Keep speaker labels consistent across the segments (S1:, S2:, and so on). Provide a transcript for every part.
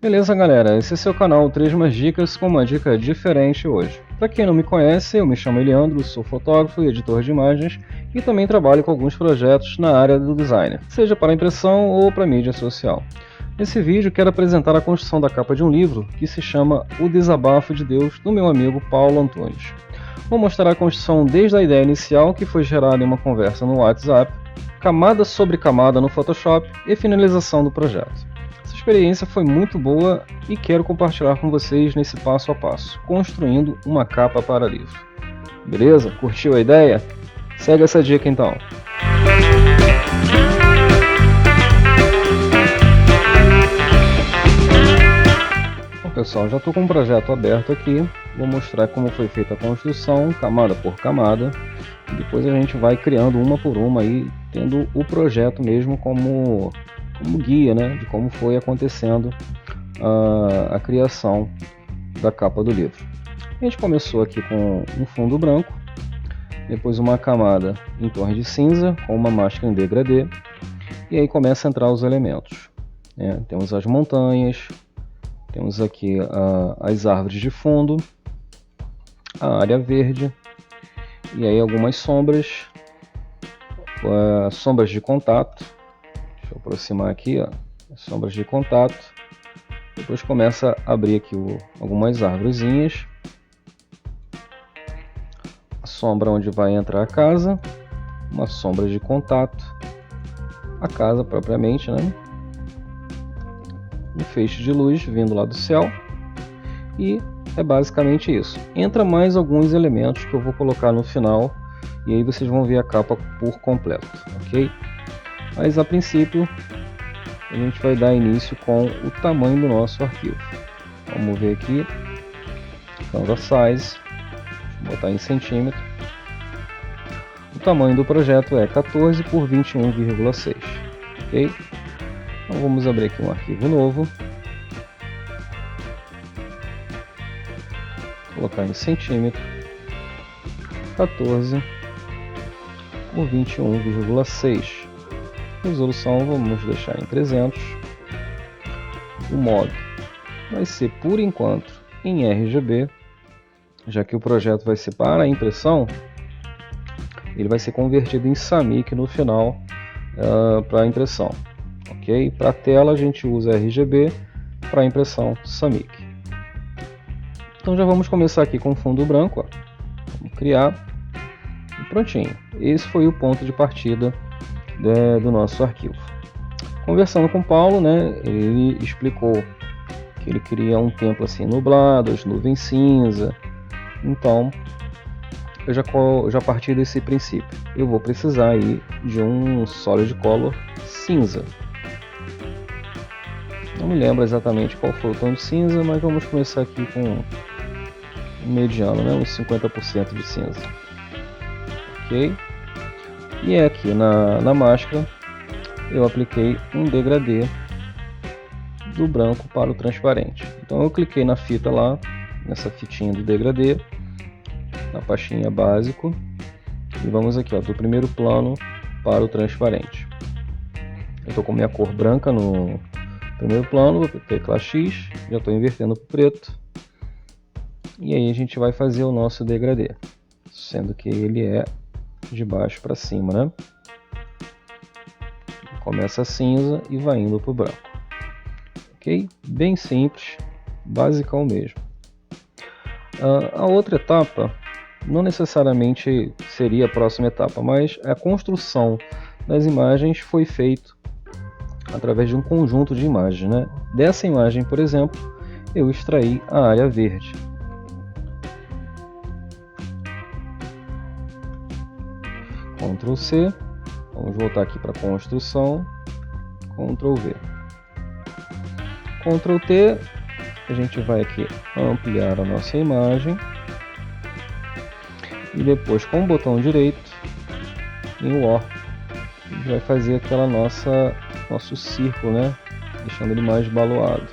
S1: Beleza, galera? Esse é seu canal 3 Mais Dicas com uma dica diferente hoje. Para quem não me conhece, eu me chamo Eliandro, sou fotógrafo e editor de imagens e também trabalho com alguns projetos na área do design, seja para impressão ou para mídia social. Nesse vídeo quero apresentar a construção da capa de um livro que se chama O Desabafo de Deus, do meu amigo Paulo Antunes. Vou mostrar a construção desde a ideia inicial, que foi gerada em uma conversa no WhatsApp, camada sobre camada no Photoshop e finalização do projeto. Essa experiência foi muito boa e quero compartilhar com vocês nesse passo a passo, construindo uma capa para livro. Beleza? Curtiu a ideia? Segue essa dica então. Bom, pessoal, já estou com o projeto aberto aqui. Vou mostrar como foi feita a construção, camada por camada. Depois a gente vai criando uma por uma aí, tendo o projeto mesmo como guia, né, de como foi acontecendo a criação da capa do livro. A gente começou aqui com um fundo branco, depois uma camada em tom de cinza com uma máscara em degradê, e aí começa a entrar os elementos, né? Temos as montanhas, temos aqui as árvores de fundo, a área verde, e aí algumas sombras, sombras de contato. Deixa eu aproximar aqui, ó, as sombras de contato. Depois começa a abrir aqui algumas árvorezinhas. A sombra onde vai entrar a casa, uma sombra de contato, a casa propriamente, né? Um feixe de luz vindo lá do céu. E é basicamente isso. Entra mais alguns elementos que eu vou colocar no final, e aí vocês vão ver a capa por completo, ok? Mas a princípio a gente vai dar início com o tamanho do nosso arquivo. Vamos ver aqui, Canvas Size, vou botar em centímetro. O tamanho do projeto é 14 por 21,6, ok? Então vamos abrir aqui um arquivo novo, colocar em centímetro, 14 por 21,6. Resolução vamos deixar em 300. O modo vai ser por enquanto em RGB, já que o projeto vai ser para a impressão, ele vai ser convertido em SAMIC no final para a impressão, ok? Para a tela a gente usa RGB, para a impressão SAMIC. Então já vamos começar aqui com fundo branco, ó. Vamos criar e prontinho. Esse foi o ponto de partida do nosso arquivo. Conversando com o Paulo, né, ele explicou que ele queria um tempo assim nublado, as nuvens cinza. Então eu já parti desse princípio. Eu vou precisar aí de um solid color cinza. Não me lembro exatamente qual foi o tom de cinza, mas vamos começar aqui com um mediano, né, uns 50% de cinza. Ok? E aqui na máscara eu apliquei um degradê do branco para o transparente. Então eu cliquei na fita lá, nessa fitinha do degradê, na pastinha básico, e vamos aqui, ó, do primeiro plano para o transparente. Eu estou com minha cor branca no primeiro plano, vou teclar X, já estou invertendo para o preto, e aí a gente vai fazer o nosso degradê, sendo que ele é de baixo para cima, né? Começa cinza e vai indo para o branco, ok? Bem simples, basicão mesmo. A outra etapa não necessariamente seria a próxima etapa, mas a construção das imagens foi feito através de um conjunto de imagens, né? Dessa imagem, por exemplo, eu extraí a área verde. Ctrl C, vamos voltar aqui para a construção, Ctrl V, Ctrl T, a gente vai aqui ampliar a nossa imagem, e depois com o botão direito, em Warp, a gente vai fazer aquela nosso círculo, né, deixando ele mais baloado.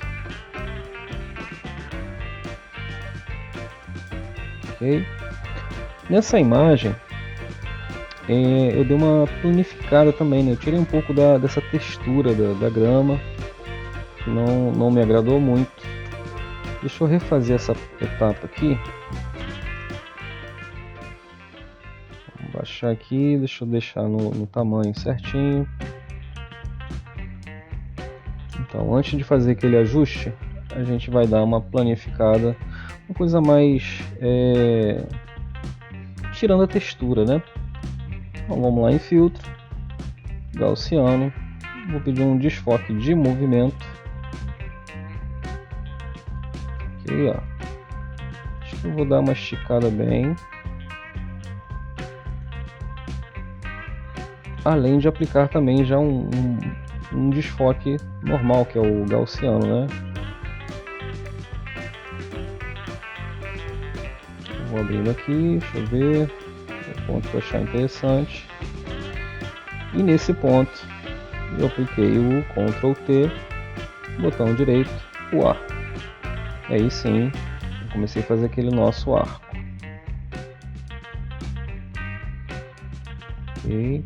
S1: Ok? Nessa imagem, eu dei uma planificada também, né? Eu tirei um pouco dessa textura da grama, que não me agradou muito. Deixa eu refazer essa etapa aqui. Vou baixar aqui, deixa eu deixar no tamanho certinho. Então, antes de fazer aquele ajuste, a gente vai dar uma planificada, uma coisa mais tirando a textura, né? Então, vamos lá em filtro, gaussiano, vou pedir um desfoque de movimento. Ok, ó. Acho que eu vou dar uma esticada bem. Além de aplicar também já um desfoque normal, que é o gaussiano, né? Vou abrindo aqui, deixa eu ver o ponto que eu achar interessante. E nesse ponto eu apliquei o Ctrl T, botão direito, o arco. Aí sim, eu comecei a fazer aquele nosso arco. Ok.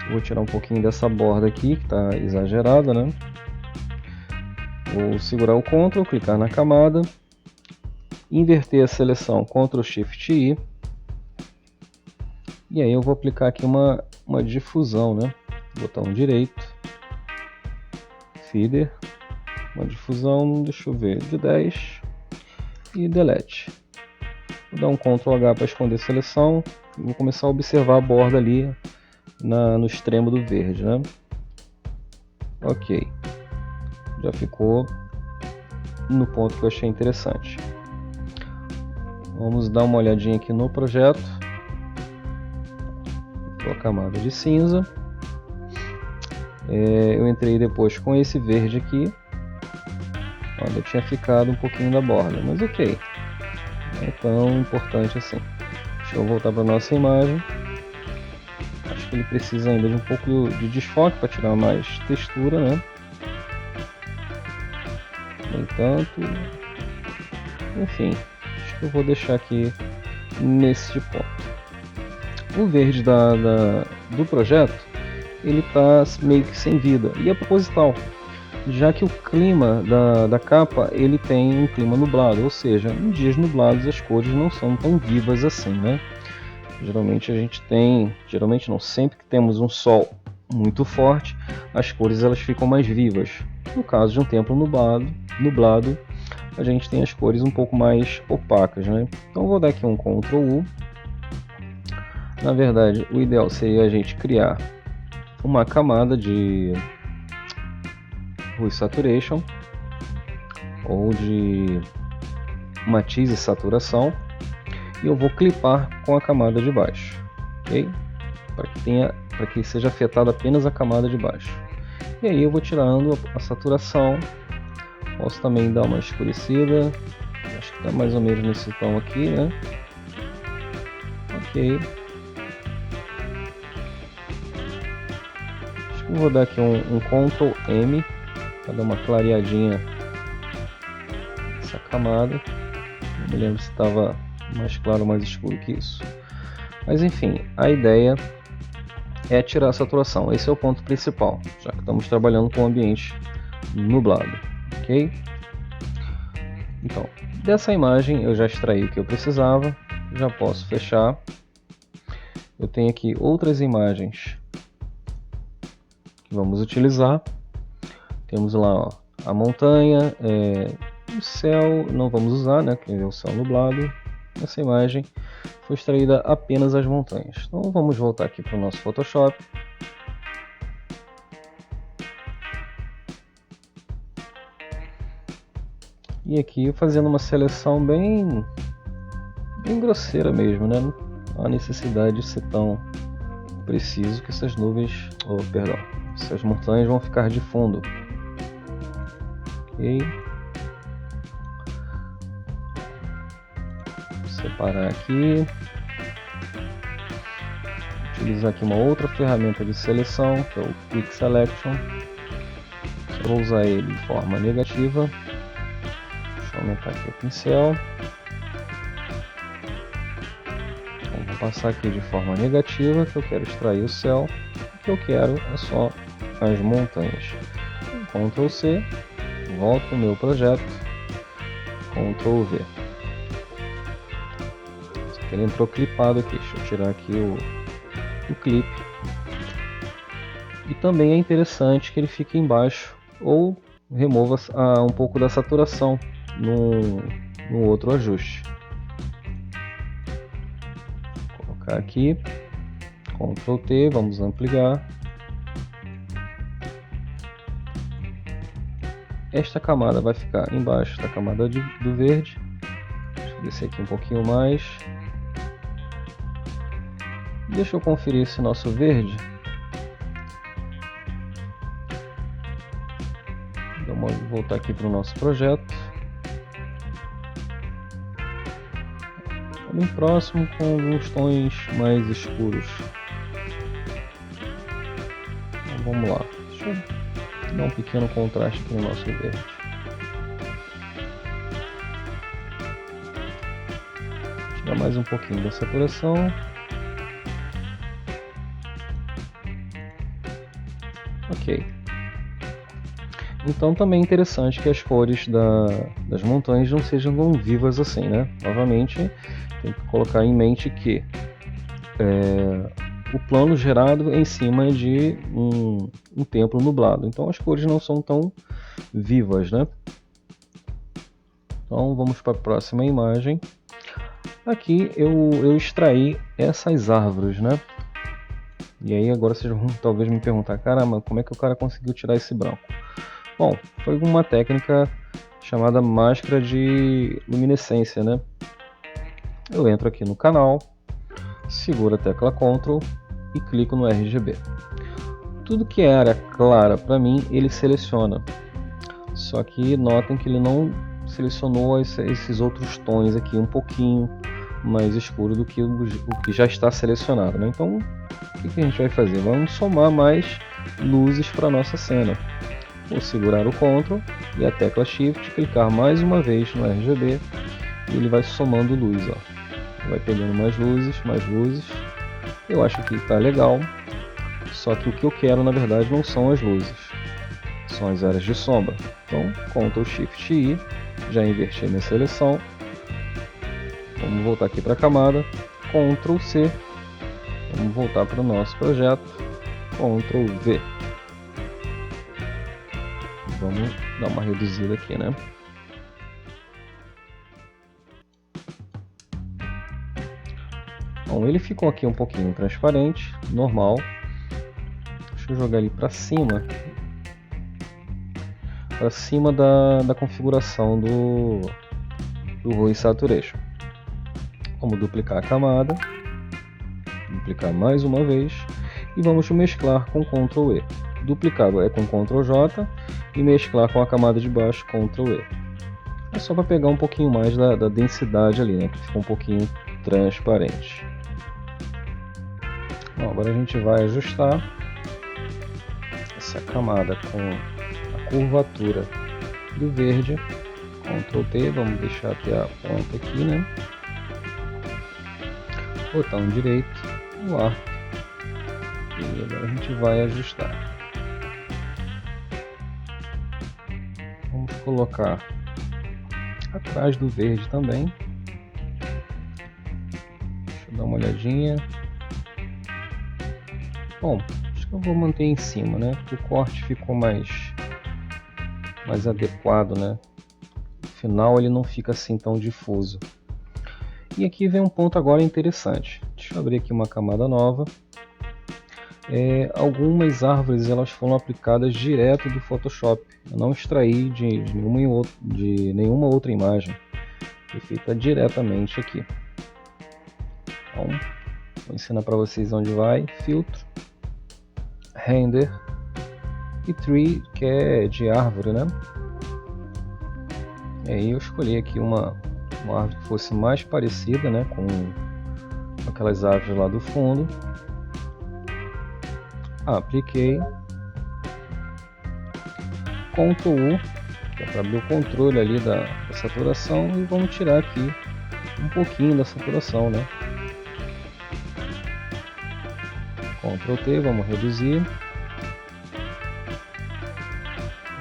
S1: Vou tirar um pouquinho dessa borda aqui, que está exagerada, né? Vou segurar o Ctrl, clicar na camada, inverter a seleção, Ctrl Shift I, e aí eu vou aplicar aqui uma difusão, né? Botão direito, Feeder, uma difusão, deixa eu ver, de 10 e Delete. Vou dar um Ctrl H para esconder a seleção e vou começar a observar a borda ali no extremo do verde, né? Ok, já ficou no ponto que eu achei interessante. Vamos dar uma olhadinha aqui no projeto. A camada de cinza. Eu entrei depois com esse verde aqui. Olha, tinha ficado um pouquinho da borda, mas ok, não é tão importante assim. Deixa eu voltar para a nossa imagem. Acho que ele precisa ainda de um pouco de desfoque para tirar mais textura, né? No entanto, enfim, acho que eu vou deixar aqui nesse ponto. O verde do projeto, ele está meio que sem vida, e é proposital, já que o clima da capa ele tem um clima nublado, ou seja, em dias nublados as cores não são tão vivas assim, né? Geralmente a gente tem, geralmente não, sempre que temos um sol muito forte, as cores elas ficam mais vivas. No caso de um tempo nublado, a gente tem as cores um pouco mais opacas, né? Então vou dar aqui um Ctrl U. Na verdade, o ideal seria a gente criar uma camada de Hue Saturation ou de matiz e saturação, e eu vou clipar com a camada de baixo, ok? Para que seja afetada apenas a camada de baixo. E aí eu vou tirando a saturação. Posso também dar uma escurecida, acho que está mais ou menos nesse tom aqui, né? Ok. Acho que eu vou dar aqui um Ctrl M para dar uma clareadinha nessa camada. Não me lembro se estava mais claro ou mais escuro que isso. Mas enfim, a ideia é tirar a saturação. Esse é o ponto principal, já que estamos trabalhando com o ambiente nublado. Ok? Então, dessa imagem eu já extraí o que eu precisava, já posso fechar. Eu tenho aqui outras imagens que vamos utilizar. Temos lá, ó, a montanha, o céu não vamos usar, né? Que é o céu nublado. Essa imagem foi extraída apenas as montanhas. Então vamos voltar aqui para o nosso Photoshop. E aqui fazendo uma seleção bem grosseira mesmo, né? Não há necessidade de ser tão preciso que essas nuvens, essas montanhas vão ficar de fundo. Ok. Separar aqui, utilizar aqui uma outra ferramenta de seleção, que é o Quick Selection. Eu vou usar ele de forma negativa. Deixa eu aumentar aqui o pincel. Então, vou passar aqui de forma negativa, que eu quero extrair o céu. O que eu quero é só as montanhas. Ctrl C, volto no meu projeto, Ctrl V. Ele entrou clipado aqui, deixa eu tirar aqui o clipe. E também é interessante que ele fique embaixo ou remova um pouco da saturação no outro ajuste. Vou colocar aqui, Ctrl T, vamos ampliar. Esta camada vai ficar embaixo da camada do verde. Deixa eu descer aqui um pouquinho mais. Deixa eu conferir esse nosso verde. Vamos voltar aqui para o nosso projeto. Tá bem próximo, com alguns tons mais escuros. Então, vamos lá. Deixa eu dar um pequeno contraste aqui no nosso verde. Tirar mais um pouquinho da saturação. Ok. Então também é interessante que as cores das montanhas não sejam tão vivas assim, né? Novamente, tem que colocar em mente que o plano gerado é em cima de um templo nublado. Então as cores não são tão vivas, né? Então vamos para a próxima imagem. Aqui eu extraí essas árvores, né? E aí agora vocês vão talvez me perguntar, caramba, como é que o cara conseguiu tirar esse branco? Bom, foi uma técnica chamada máscara de luminescência, né? Eu entro aqui no canal, seguro a tecla Ctrl e clico no RGB. Tudo que é área clara para mim, ele seleciona. Só que notem que ele não selecionou esses outros tons aqui um pouquinho mais escuro do que o que já está selecionado, né? Então, o que a gente vai fazer? Vamos somar mais luzes para a nossa cena. Vou segurar o Ctrl e a tecla Shift, clicar mais uma vez no RGB e ele vai somando luz, ó. Vai pegando mais luzes. Eu acho que está legal, só que o que eu quero na verdade não são as luzes, são as áreas de sombra. Então, Ctrl Shift I, já inverti minha seleção. Vamos voltar aqui para a camada, Ctrl C, vamos voltar para o nosso projeto, Ctrl V. Vamos dar uma reduzida aqui, né? Bom, ele ficou aqui um pouquinho transparente, normal. Deixa eu jogar ele para cima da configuração do Hue Saturation. Vamos duplicar a camada, duplicar mais uma vez e vamos mesclar com Ctrl E. Duplicar é com Ctrl J e mesclar com a camada de baixo, Ctrl E. É só para pegar um pouquinho mais da densidade ali, né, que fica um pouquinho transparente. Bom, agora a gente vai ajustar essa camada com a curvatura do verde, Ctrl T, vamos deixar até a ponta aqui, né? Botão direito, o arco, e agora a gente vai ajustar. Vamos colocar atrás do verde também. Deixa eu dar uma olhadinha. Bom, acho que eu vou manter em cima, né? Porque o corte ficou mais adequado, né? No final ele não fica assim tão difuso. E aqui vem um ponto agora interessante. Deixa eu abrir aqui uma camada nova. Algumas árvores elas foram aplicadas direto do Photoshop. Eu não extraí de nenhuma outra imagem. Foi feita diretamente aqui. Então, vou ensinar para vocês onde vai. Filtro, Render e Tree, que é de árvore, né? E aí eu escolhi aqui uma árvore que fosse mais parecida, né, com aquelas árvores lá do fundo. Apliquei. Ctrl U, que é para abrir o controle ali da saturação, e vamos tirar aqui um pouquinho da saturação, né? Ctrl T, vamos reduzir.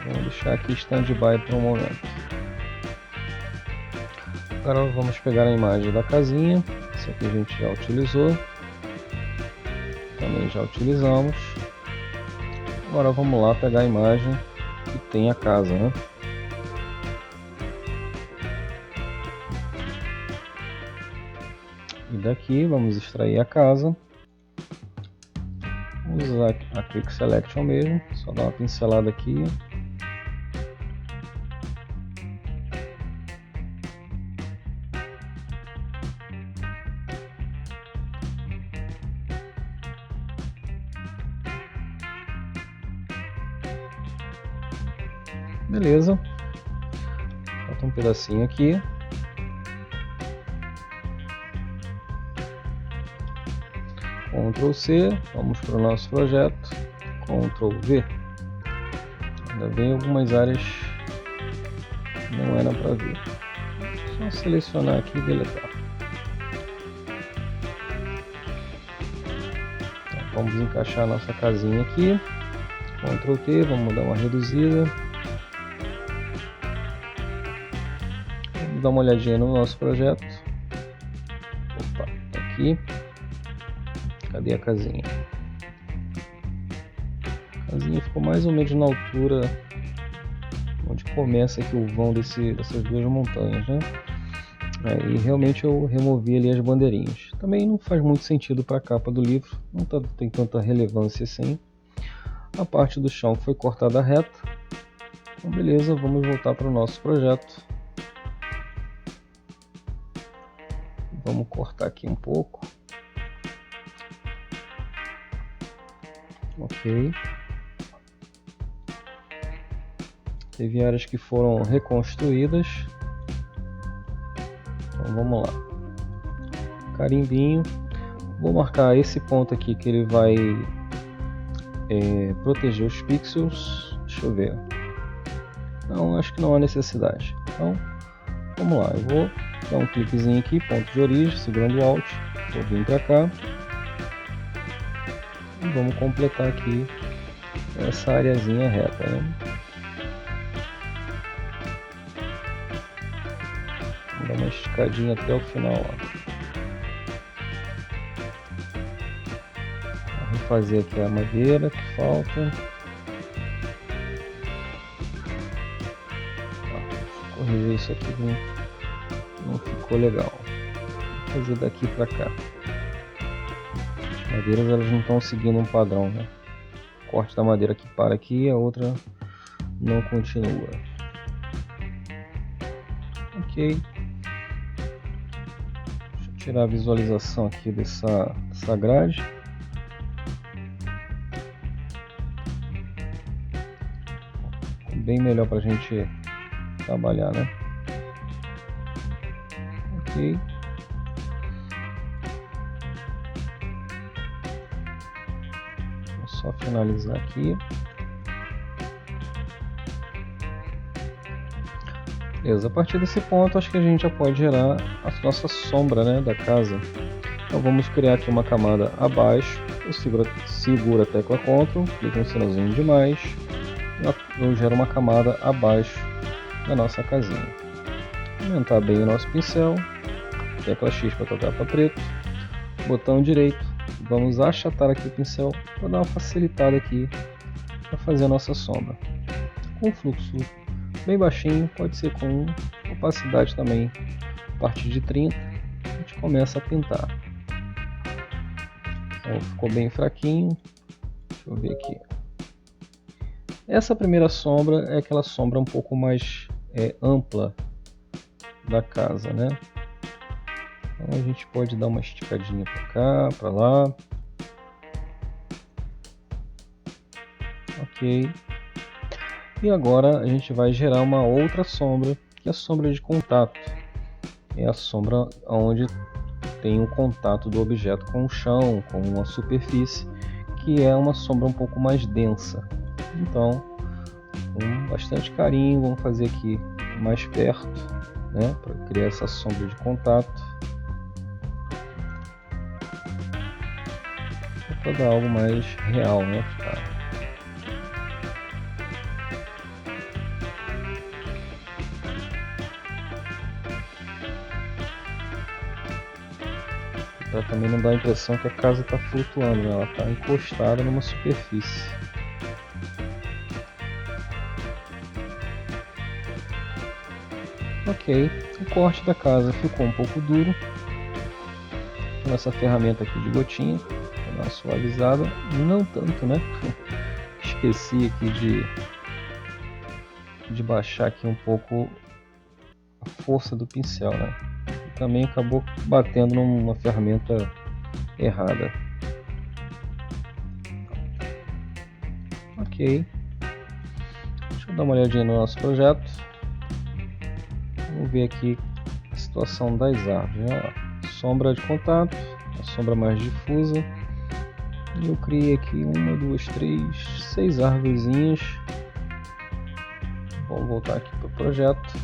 S1: Vamos deixar aqui stand-by por um momento. Agora vamos pegar a imagem da casinha. Esse aqui a gente já utilizou. Também já utilizamos. Agora vamos lá pegar a imagem que tem a casa, né? E daqui vamos extrair a casa. Vamos usar a Quick Selection mesmo, só dar uma pincelada aqui. Beleza. Falta um pedacinho aqui. Ctrl C, vamos para o nosso projeto, Ctrl V. Ainda bem algumas áreas não era para ver. Só selecionar aqui e deletar. Então, vamos encaixar a nossa casinha aqui. Ctrl T, vamos dar uma reduzida. Vamos dar uma olhadinha no nosso projeto. Opa, tá aqui. Cadê a casinha? A casinha ficou mais ou menos na altura onde começa aqui o vão dessas duas montanhas, né? E realmente eu removi ali as bandeirinhas. Também não faz muito sentido para a capa do livro, não tem tanta relevância assim. A parte do chão foi cortada reta. Então beleza, vamos voltar para o nosso projeto. Vamos cortar aqui um pouco. Ok. Teve áreas que foram reconstruídas. Então vamos lá. Carimbinho. Vou marcar esse ponto aqui que ele vai proteger os pixels. Deixa eu ver. Não, acho que não há necessidade. Então vamos lá. Eu vou dar um cliquezinho aqui, ponto de origem, segurando o Alt. Vou vir para cá. E vamos completar aqui essa areazinha reta, né? Vou dar uma esticadinha até o final, ó. Vou refazer aqui a madeira que falta. Corrigir isso aqui, não ficou legal. Vou fazer daqui para cá. As madeiras elas não estão seguindo um padrão, né? O corte da madeira que para aqui e a outra não continua. Ok. Deixa eu tirar a visualização aqui dessa grade. Bem melhor para a gente trabalhar, né? Ok. Vou só finalizar aqui. Beleza, a partir desse ponto acho que a gente já pode gerar a nossa sombra, né, da casa. Então vamos criar aqui uma camada abaixo. Eu seguro a tecla Ctrl, clico no sinalzinho de mais. Eu gero uma camada abaixo da nossa casinha. Aumentar bem o nosso pincel. Tecla X para tocar para preto. Botão direito. Vamos achatar aqui o pincel para dar uma facilitada aqui para fazer a nossa sombra. Com fluxo bem baixinho, pode ser com opacidade também a partir de 30, a gente começa a pintar. Então, ficou bem fraquinho. Deixa eu ver aqui. Essa primeira sombra é aquela sombra um pouco mais ampla da casa, né? Então a gente pode dar uma esticadinha para cá, para lá. Ok. E agora a gente vai gerar uma outra sombra, que é a sombra de contato. É a sombra onde tem o contato do objeto com o chão, com uma superfície, que é uma sombra um pouco mais densa. Então, com bastante carinho, vamos fazer aqui mais perto, né, para criar essa sombra de contato. Vou para dar algo mais real, né? Para também não dar a impressão que a casa está flutuando, né? Ela está encostada numa superfície. Ok, o corte da casa ficou um pouco duro. Com essa ferramenta aqui de gotinha, para dar uma suavizada, não tanto, né? Esqueci aqui de baixar aqui um pouco a força do pincel, né? E também acabou batendo numa ferramenta errada. Ok, deixa eu dar uma olhadinha no nosso projeto. Vamos ver aqui a situação das árvores, né? Sombra de contato, a sombra mais difusa. Eu criei aqui 1, 2, 3, 6 árvorezinhas. Vamos voltar aqui para o projeto.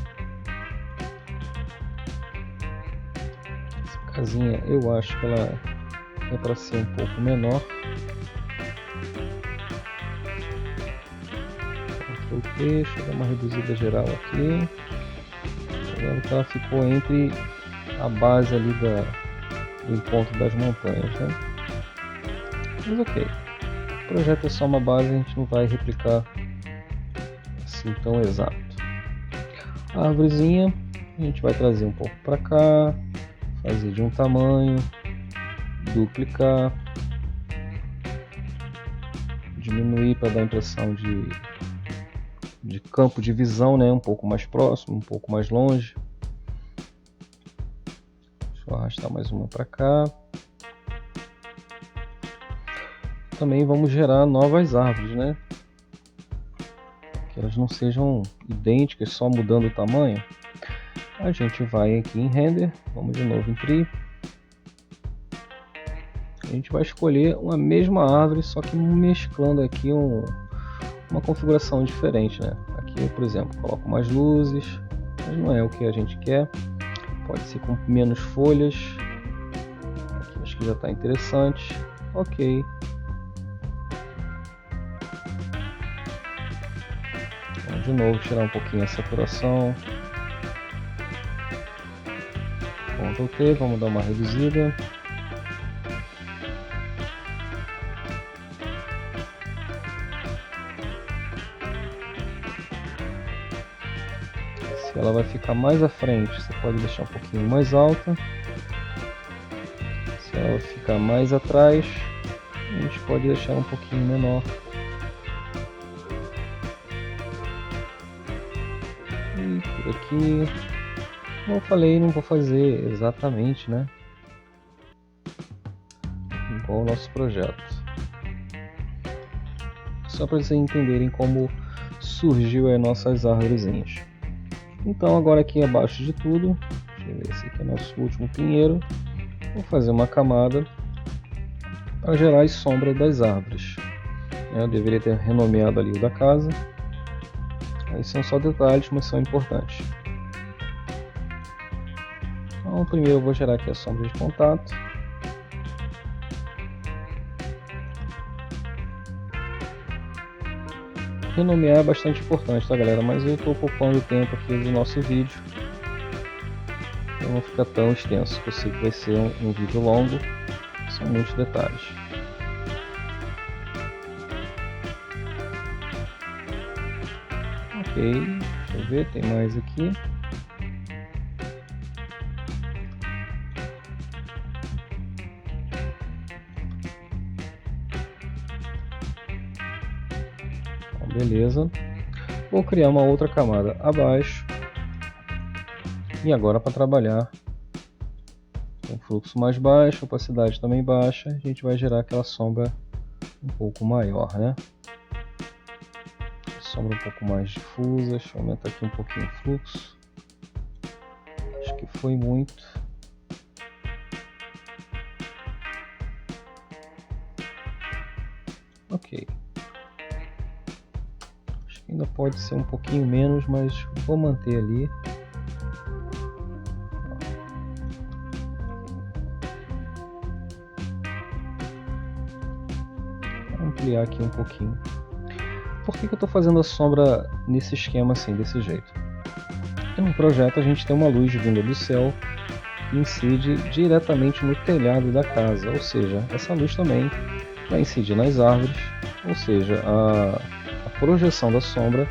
S1: Essa casinha eu acho que ela é para ser um pouco menor. Ctrl P, deixa eu dar uma reduzida geral aqui. Tá vendo que ela ficou entre a base ali do encontro das montanhas, né? Mas ok, o projeto é só uma base, a gente não vai replicar assim tão exato. A árvorezinha a gente vai trazer um pouco para cá, fazer de um tamanho, duplicar, diminuir para dar a impressão de campo de visão, né? Um pouco mais próximo, um pouco mais longe. Deixa eu arrastar mais uma para cá. Também vamos gerar novas árvores, né? Que elas não sejam idênticas, só mudando o tamanho. A gente vai aqui em Render, vamos de novo em Tree. A gente vai escolher uma mesma árvore, só que mesclando aqui uma configuração diferente, né? Aqui eu, por exemplo, coloco mais luzes, mas não é o que a gente quer. Pode ser com menos folhas. Aqui acho que já está interessante. Ok. Vamos de novo tirar um pouquinho a saturação. Ctrl T, vamos dar uma reduzida. Se ela vai ficar mais à frente, você pode deixar um pouquinho mais alta. Se ela ficar mais atrás, a gente pode deixar um pouquinho menor. E por aqui, como eu falei, não vou fazer exatamente, né? Igual o nosso projeto. Só para vocês entenderem como surgiu as nossas árvorezinhas. Então agora aqui abaixo de tudo, deixa eu ver, esse aqui é o nosso último pinheiro. Vou fazer uma camada para gerar as sombras das árvores. Eu deveria ter renomeado ali o da casa. Aí são só detalhes, mas são importantes. Então primeiro eu vou gerar aqui a sombra de contato. Renomear é bastante importante, tá galera? Mas eu estou ocupando o tempo aqui do nosso vídeo. Então não fica tão extenso, que eu sei que vai ser um vídeo longo. São muitos detalhes. Ok, deixa eu ver, tem mais aqui. Então, beleza. Vou criar uma outra camada abaixo. E agora para trabalhar com fluxo mais baixo, opacidade também baixa, a gente vai gerar aquela sombra um pouco maior, né? Sombra um pouco mais difusa, deixa eu aumentar aqui um pouquinho o fluxo. Acho que foi muito. Ok. Acho que ainda pode ser um pouquinho menos, mas vou manter ali. ampliar aqui um pouquinho. Por que eu estou fazendo a sombra nesse esquema assim, desse jeito? No projeto a gente tem uma luz vinda do céu que incide diretamente no telhado da casa, ou seja, essa luz também vai incidir nas árvores, ou seja, a projeção da sombra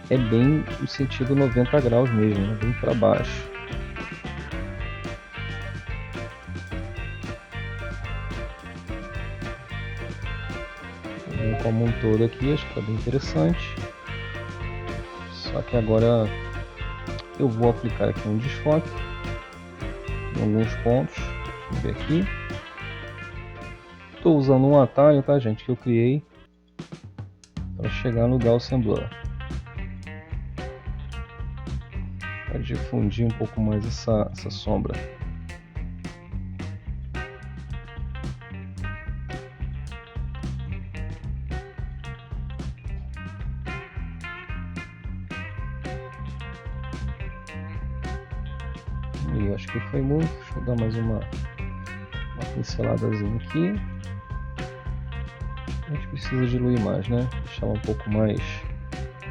S1: é bem no sentido 90 graus mesmo, né? Bem para baixo. Como um todo aqui, acho que está bem interessante. Só que agora eu vou aplicar aqui um desfoque em alguns pontos. Deixa eu ver aqui. Estou usando um atalho, tá, gente, que eu criei para chegar no Gaussian Blur. Para difundir um pouco mais essa sombra. E acho que foi muito. Deixa eu dar mais uma pinceladazinha aqui. A gente precisa diluir mais, né? Deixar ela um pouco mais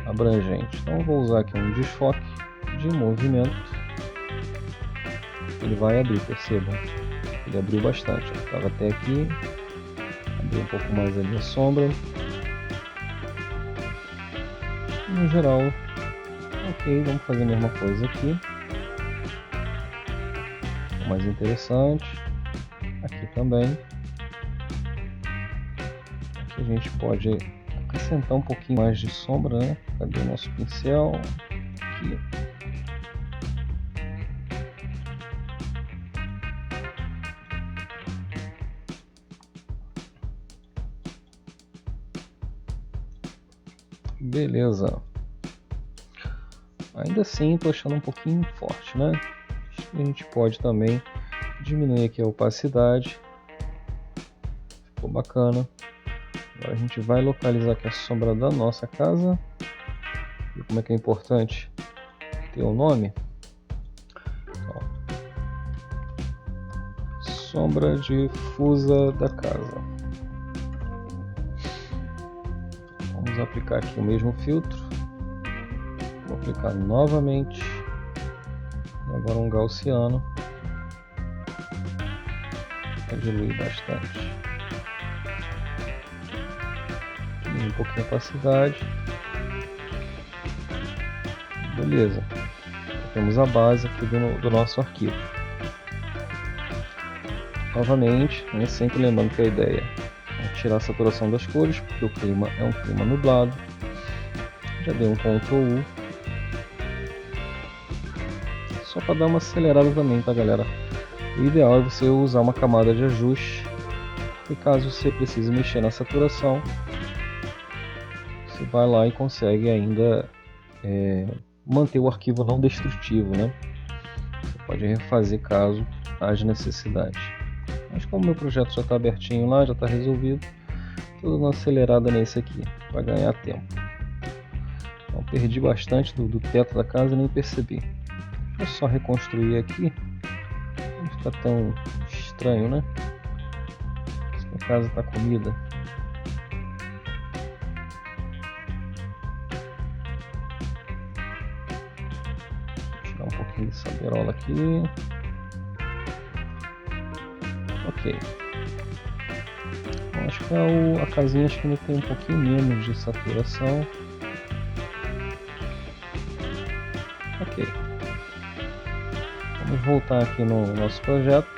S1: abrangente. Então eu vou usar aqui um desfoque de movimento. Ele vai abrir, percebam. Ele abriu bastante. Estava até aqui. Abriu um pouco mais ali a sombra. No geral, ok, vamos fazer a mesma coisa aqui. O mais interessante. Aqui também. Aqui a gente pode acrescentar um pouquinho mais de sombra, né? Cadê o nosso pincel? Aqui. Beleza. Ainda assim, estou achando um pouquinho forte, né? Acho que a gente pode também diminuir aqui a opacidade. Ficou bacana. Agora a gente vai localizar aqui a sombra da nossa casa. E como é que é importante ter o nome? Então, sombra difusa da casa. Vamos aplicar aqui o mesmo filtro. Vou aplicar novamente. E agora um gaussiano. Para diluir bastante. Um pouquinho de opacidade. Beleza. Temos a base aqui do nosso arquivo. Novamente, né, sempre lembrando que a ideia é tirar a saturação das cores, porque o clima é um clima nublado. Já dei um Ctrl U. Só para dar uma acelerada também, tá, galera? O ideal é você usar uma camada de ajuste. E caso você precise mexer na saturação, você vai lá e consegue ainda manter o arquivo não destrutivo, né? Você pode refazer caso haja necessidade. Mas como meu projeto já está abertinho lá, já está resolvido, estou dando uma acelerada nesse aqui para ganhar tempo. Então perdi bastante do teto da casa e nem percebi. Deixa eu só reconstruir aqui. Não fica tão estranho, né? A casa está comida. Um pouquinho de saberola aqui. Ok. Bom, acho que a casinha acho que ainda tem um pouquinho menos de saturação. Ok. Vamos voltar aqui no nosso projeto.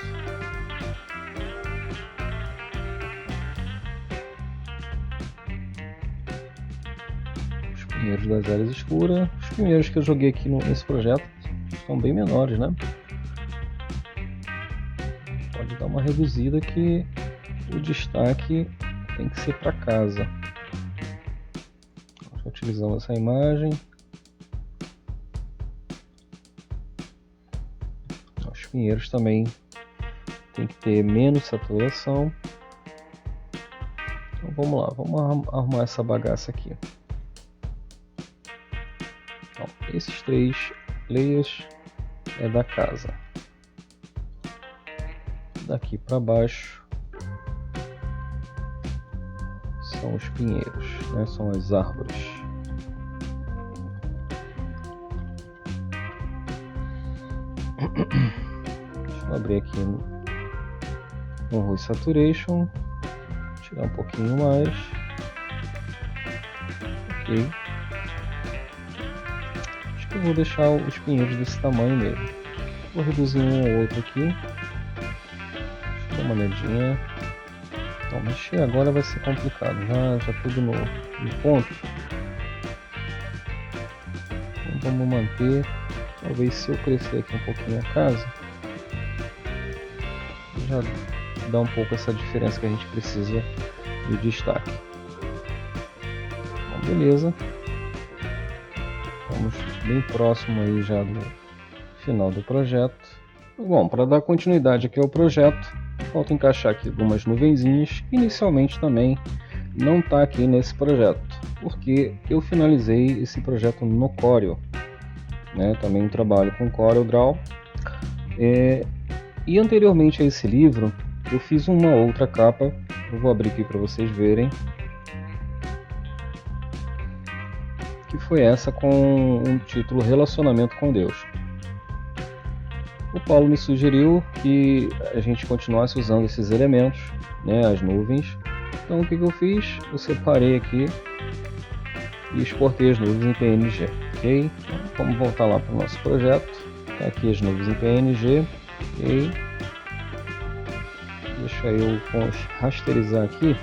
S1: Os pinheiros das áreas escuras. Os pinheiros que eu joguei aqui nesse projeto são bem menores, né? Pode dar uma reduzida que o destaque tem que ser para casa. Já utilizamos essa imagem. Os pinheiros também tem que ter menos saturação. Então vamos lá, vamos arrumar essa bagaça aqui. Então, esses 3 layers é da casa. Daqui para baixo são os pinheiros, né? São as árvores. Deixa eu abrir aqui no Hue Saturation, tirar um pouquinho mais. Ok. Acho que eu vou deixar os pinheiros desse tamanho mesmo. Vou reduzir um ou outro aqui. Deixa eu dar uma olhadinha. Então, mexer agora vai ser complicado. Já tudo no ponto. Então, vamos manter. Talvez se eu crescer aqui um pouquinho a casa, já dá um pouco essa diferença que a gente precisa de destaque. Então, beleza. Estamos bem próximo aí já do final do projeto. Bom, para dar continuidade aqui ao projeto, falta encaixar aqui algumas nuvenzinhas. Inicialmente também não está aqui nesse projeto, porque eu finalizei esse projeto no Corel, né? Também trabalho com CorelDRAW. E anteriormente a esse livro, eu fiz uma outra capa. Eu vou abrir aqui para vocês verem. Que foi essa com um título Relacionamento com Deus. O Paulo me sugeriu que a gente continuasse usando esses elementos, né, as nuvens. Então o que eu fiz? Eu separei aqui e exportei as nuvens em PNG. Ok? Então, vamos voltar lá para o nosso projeto. Tá aqui as nuvens em PNG. Ok? Deixa eu rasterizar aqui.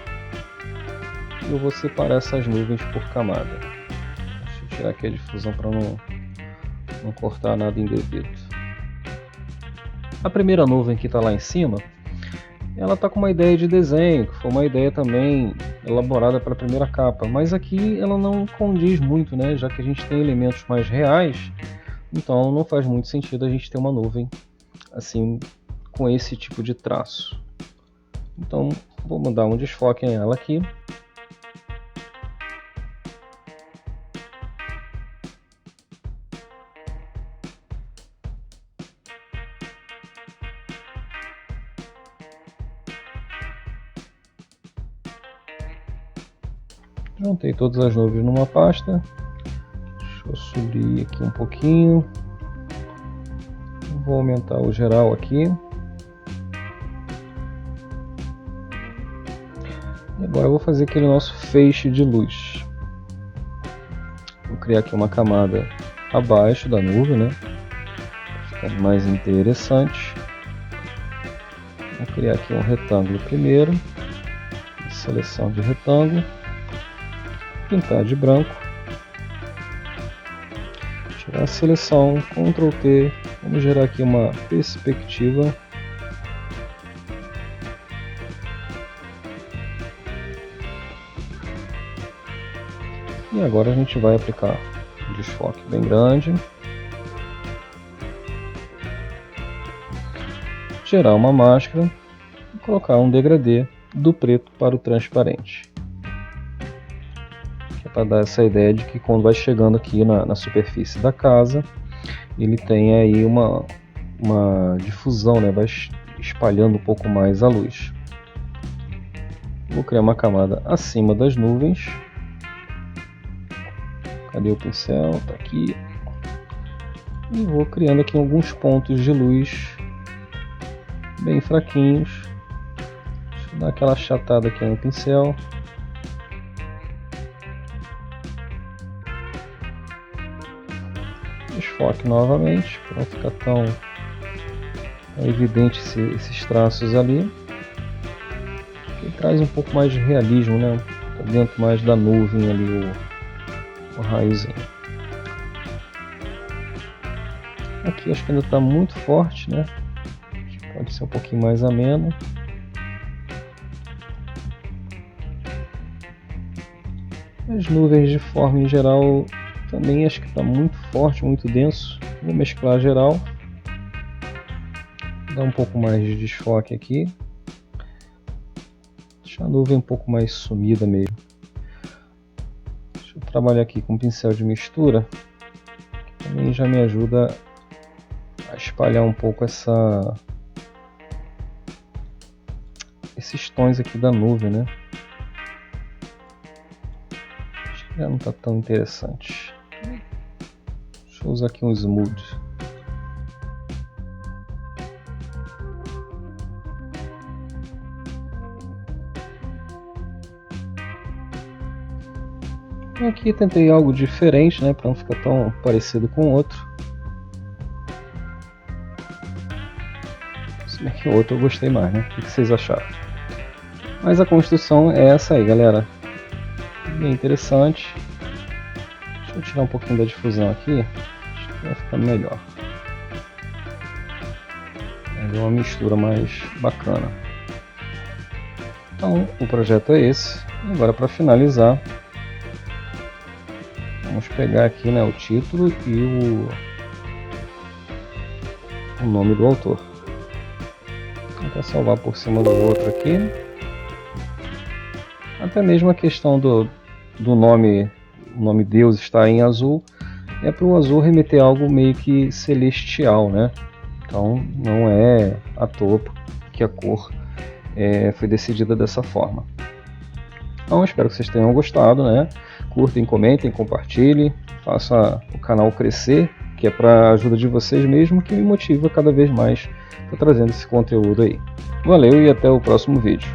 S1: E eu vou separar essas nuvens por camada. Deixa eu tirar aqui a difusão para não cortar nada indevido. A primeira nuvem que está lá em cima, ela está com uma ideia de desenho, que foi uma ideia também elaborada para a primeira capa, mas aqui ela não condiz muito, né? Já que a gente tem elementos mais reais, então não faz muito sentido a gente ter uma nuvem assim com esse tipo de traço. Então vou dar um desfoque nela aqui. Juntei todas as nuvens numa pasta. Deixa eu subir aqui um pouquinho. Vou aumentar o geral aqui. E agora eu vou fazer aquele nosso feixe de luz. Vou criar aqui uma camada abaixo da nuvem, né? Para ficar mais interessante. Vou criar aqui um retângulo primeiro. Seleção de retângulo. Pintar de branco, tirar a seleção, Ctrl T, vamos gerar aqui uma perspectiva, e agora a gente vai aplicar um desfoque bem grande, gerar uma máscara e colocar um degradê do preto para o transparente. Para dar essa ideia de que quando vai chegando aqui na superfície da casa, ele tem aí uma difusão, né? Vai espalhando um pouco mais a luz. Vou criar uma camada acima das nuvens. Cadê o pincel? Tá aqui. E vou criando aqui alguns pontos de luz bem fraquinhos. Deixa eu dar aquela achatada aqui no pincel. Desfoque novamente, para não ficar tão evidente esses traços ali. E traz um pouco mais de realismo, né? Tá dentro mais da nuvem ali o raiozinho. Aqui acho que ainda está muito forte, né? Acho que pode ser um pouquinho mais ameno. As nuvens de forma em geral também acho que está muito forte, muito denso. Vou mesclar geral. Dar um pouco mais de desfoque aqui. Deixar a nuvem um pouco mais sumida mesmo. Deixa eu trabalhar aqui com um pincel de mistura. Que também já me ajuda a espalhar um pouco esses tons aqui da nuvem, né? Já não está tão interessante. Deixa eu usar aqui um smooth. Aqui tentei algo diferente, né, para não ficar tão parecido com o outro. Se bem que o outro eu gostei mais, né? O que vocês acharam? Mas a construção é essa aí, galera. Bem interessante. Deixa eu tirar um pouquinho da difusão aqui. Acho que vai ficar melhor. É uma mistura mais bacana. Então, o projeto é esse. Agora, para finalizar, vamos pegar aqui, né, o título e o nome do autor. Vou até salvar por cima do outro aqui. Até mesmo a questão do nome, o nome Deus está em azul, é para o azul remeter a algo meio que celestial, né? Então não é à toa que a cor foi decidida dessa forma. Então espero que vocês tenham gostado, né? Curtem, comentem, compartilhem, faça o canal crescer, que é para a ajuda de vocês mesmo, que me motiva cada vez mais a trazendo esse conteúdo aí. Valeu e até o próximo vídeo.